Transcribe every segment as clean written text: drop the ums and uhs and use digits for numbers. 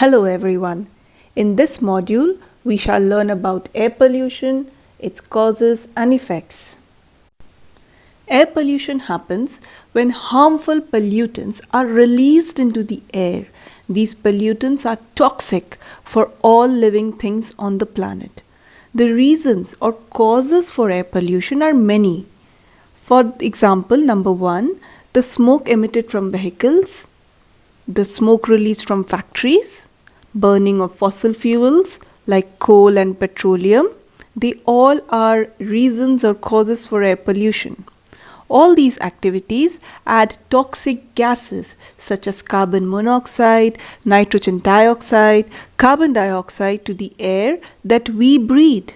Hello everyone. In this module, we shall learn about air pollution, its causes and effects. Air pollution happens when harmful pollutants are released into the air. These pollutants are toxic for all living things on the planet. The reasons or causes for air pollution are many. For example, number 1, the smoke emitted from vehicles, the smoke released from factories, burning of fossil fuels like coal and petroleum, they all are reasons or causes for air pollution. All these activities add toxic gases such as carbon monoxide, nitrogen dioxide, carbon dioxide to the air that we breathe.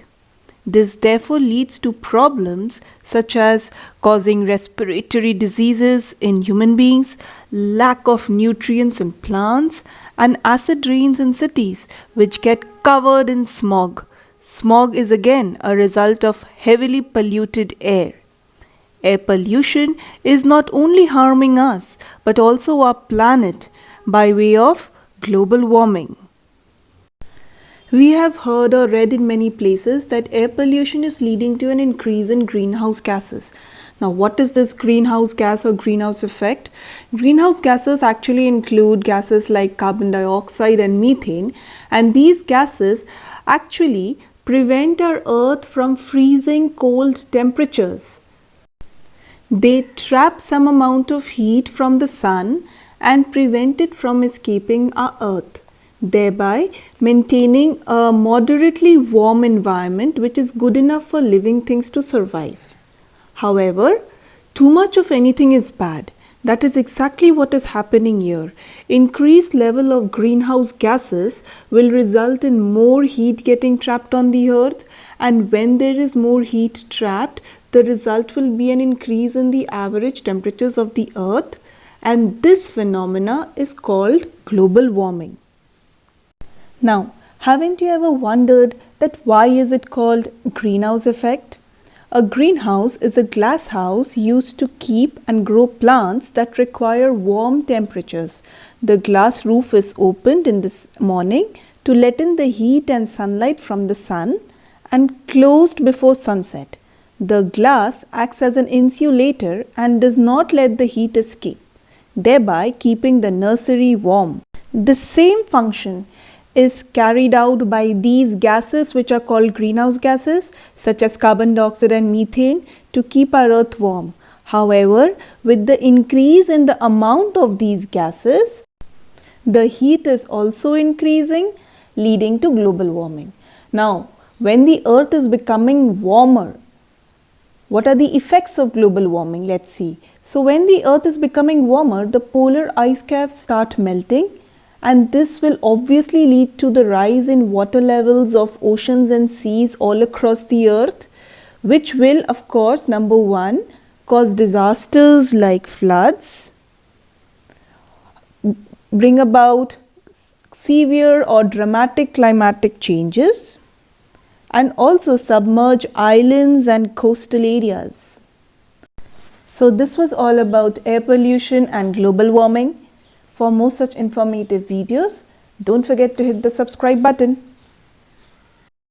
This therefore leads to problems such as causing respiratory diseases in human beings, lack of nutrients in plants, and acid rains in cities which get covered in smog. Smog is again a result of heavily polluted air. Air pollution is not only harming us but also our planet by way of global warming. We have heard or read in many places that air pollution is leading to an increase in greenhouse gases. Now, what is this greenhouse gas or greenhouse effect? Greenhouse gases actually include gases like carbon dioxide and methane, and these gases actually prevent our earth from freezing cold temperatures. They trap some amount of heat from the sun and prevent it from escaping our earth, thereby maintaining a moderately warm environment which is good enough for living things to survive. However, too much of anything is bad. That is exactly what is happening here. Increased level of greenhouse gases will result in more heat getting trapped on the earth, and when there is more heat trapped, the result will be an increase in the average temperatures of the earth, and this phenomena is called global warming. Now, haven't you ever wondered that why is it called greenhouse effect? A greenhouse is a glass house used to keep and grow plants that require warm temperatures. The glass roof is opened in the morning to let in the heat and sunlight from the sun and closed before sunset. The glass acts as an insulator and does not let the heat escape, thereby keeping the nursery warm. The same function is carried out by these gases which are called greenhouse gases such as carbon dioxide and methane to keep our earth warm. However, with the increase in the amount of these gases, the heat is also increasing, leading to global warming. Now, when the earth is becoming warmer, what are the effects of global warming? Let's see. So when the earth is becoming warmer, the polar ice caps start melting, and this will obviously lead to the rise in water levels of oceans and seas all across the earth, which will, of course, number 1, cause disasters like floods, bring about severe or dramatic climatic changes, and also submerge islands and coastal areas. So this was all about air pollution and global warming. For more such informative videos, don't forget to hit the subscribe button.